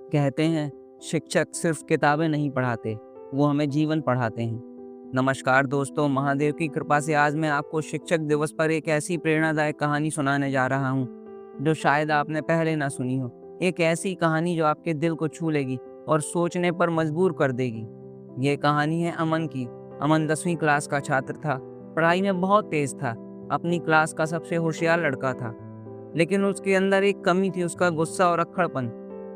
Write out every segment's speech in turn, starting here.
कहते हैं शिक्षक सिर्फ किताबें नहीं पढ़ाते, वो हमें जीवन पढ़ाते हैं। नमस्कार दोस्तों, महादेव की कृपा से आज मैं आपको शिक्षक दिवस पर एक ऐसी प्रेरणादायक कहानी सुनाने जा रहा हूँ जो शायद आपने पहले ना सुनी हो। एक ऐसी कहानी जो आपके दिल को छू लेगी और सोचने पर मजबूर कर देगी। ये कहानी है अमन की। अमन 10वीं क्लास का छात्र था। पढ़ाई में बहुत तेज था, अपनी क्लास का सबसे होशियार लड़का था। लेकिन उसके अंदर एक कमी थी, उसका गुस्सा और अक्खड़पन।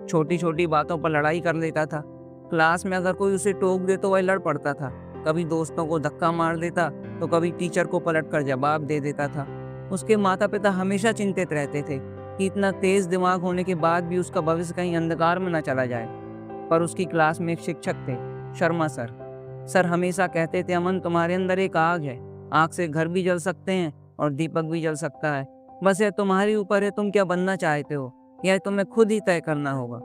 छोटी छोटी बातों पर लड़ाई कर लेता था। क्लास में अगर कोई उसे टोक दे तो वह लड़ पड़ता था। कभी दोस्तों को धक्का मार देता तो कभी टीचर को पलटकर जवाब दे देता था। उसके माता पिता हमेशा चिंतित रहते थे कि इतना तेज दिमाग होने के बाद भी उसका भविष्य कहीं अंधकार में न चला जाए। पर उसकी क्लास में एक शिक्षक थे, शर्मा सर। सर हमेशा कहते थे, अमन तुम्हारे अंदर एक आग है। आग से घर भी जल सकते हैं और दीपक भी जल सकता है। बस यह तुम्हारे ऊपर है, तुम क्या बनना चाहते हो यह तुम्हें खुद ही तय करना होगा।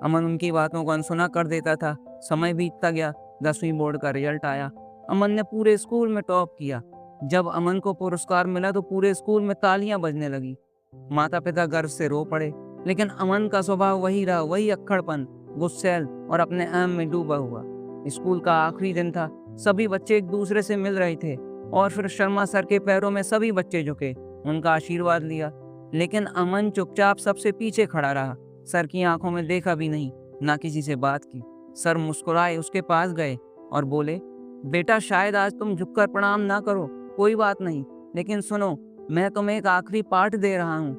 अमन उनकी बातों को अनसुना कर देता था। समय बीतता गया। 10वीं बोर्ड का रिजल्ट आया। अमन ने पूरे स्कूल में टॉप किया। जब अमन को पुरस्कार मिला तो पूरे स्कूल में तालियां बजने लगी। माता पिता गर्व से रो पड़े। लेकिन अमन का स्वभाव वही रहा, वही अक्खड़पन, गुस्सैल और अपने अहम में डूबा हुआ। स्कूल का आखिरी दिन था। सभी बच्चे एक दूसरे से मिल रहे थे और फिर शर्मा सर के पैरों में सभी बच्चे झुके, उनका आशीर्वाद लिया। लेकिन अमन चुपचाप सबसे पीछे खड़ा रहा। सर की आंखों में देखा भी नहीं, ना किसी से बात की। सर मुस्कुराए, उसके पास गए और बोले, बेटा शायद आज तुम झुककर प्रणाम ना करो, कोई बात नहीं, लेकिन सुनो, मैं तुम्हें एक आखिरी पाठ दे रहा हूँ।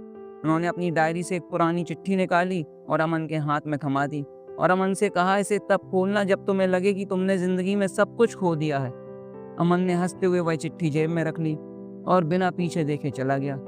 उन्होंने अपनी डायरी से एक पुरानी चिट्ठी निकाली और अमन के हाथ में थमा दी और अमन से कहा, इसे तब खोलना जब तुम्हें लगे कि तुमने जिंदगी में सब कुछ खो दिया है। अमन ने हंसते हुए वह चिट्ठी जेब में रख ली और बिना पीछे देखे चला गया।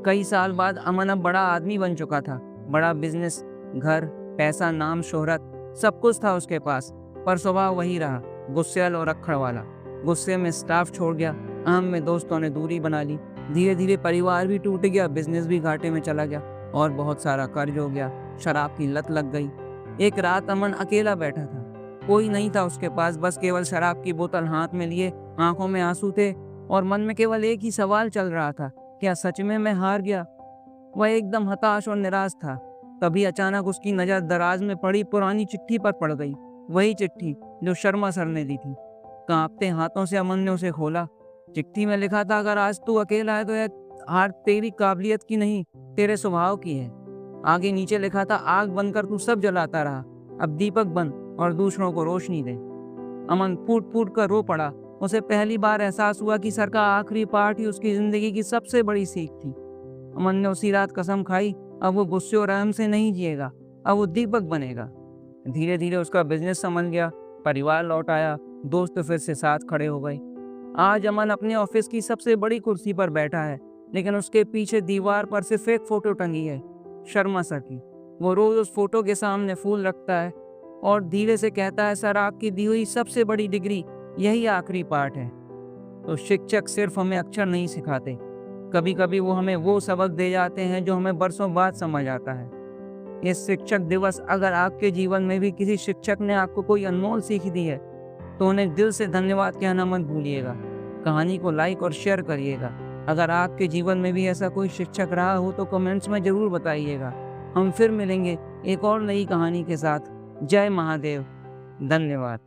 कई साल बाद अमन अब बड़ा आदमी बन चुका था। बड़ा बिजनेस, घर, पैसा, नाम, शोहरत, सब कुछ था उसके पास। पर स्वभाव वही रहा, गुस्सैल और अक्खड़ वाला। गुस्से में स्टाफ छोड़ गया, अहम में दोस्तों ने दूरी बना ली। धीरे धीरे परिवार भी टूट गया, बिजनेस भी घाटे में चला गया और बहुत सारा कर्ज हो गया। शराब की लत लग गई। एक रात अमन अकेला बैठा था। कोई नहीं था उसके पास, बस केवल शराब की बोतल हाथ में लिए, आंखों में आंसू थे और मन में केवल एक ही सवाल चल रहा था, क्या सच में मैं हार गया? वह एकदम हताश और निराश था। तभी अचानक उसकी नज़र दराज में पड़ी पुरानी चिट्ठी पर पड़ गई। वही चिट्ठी जो शर्मा सर ने दी थी। कांपते हाथों से अमन ने उसे खोला। चिट्ठी में लिखा था, अगर आज तू अकेला है तो यह हार तेरी काबिलियत की नहीं, तेरे स्वभाव की है। आगे नीचे लिखा था, आग बनकर तू सब जलाता रहा, अब दीपक बन और दूसरों को रोशनी दे। अमन फूट फूट कर रो पड़ा। उसे पहली बार एहसास हुआ कि सर का आखिरी पाठ ही उसकी जिंदगी की सबसे बड़ी सीख थी। अमन ने उसी रात कसम खाई, अब वो गुस्से और रहम से नहीं जिएगा, अब वो दीपक बनेगा। धीरे धीरे उसका बिजनेस संभल गया, परिवार लौट आया, दोस्त फिर से साथ खड़े हो गए। आज अमन अपने ऑफिस की सबसे बड़ी कुर्सी पर बैठा है, लेकिन उसके पीछे दीवार पर सिर्फ एक फोटो टंगी है, शर्मा सर की। वो रोज उस फोटो के सामने फूल रखता है और धीरे से कहता है, सर आपकी दी हुई सबसे बड़ी डिग्री यही आखिरी पाठ है। तो शिक्षक सिर्फ हमें अक्षर नहीं सिखाते, कभी कभी वो हमें वो सबक दे जाते हैं जो हमें बरसों बाद समझ आता है। इस शिक्षक दिवस अगर आपके जीवन में भी किसी शिक्षक ने आपको कोई अनमोल सीख दी है तो उन्हें दिल से धन्यवाद कहना मत भूलिएगा। कहानी को लाइक और शेयर करिएगा। अगर आपके जीवन में भी ऐसा कोई शिक्षक रहा हो तो कमेंट्स में ज़रूर बताइएगा। हम फिर मिलेंगे एक और नई कहानी के साथ। जय महादेव। धन्यवाद।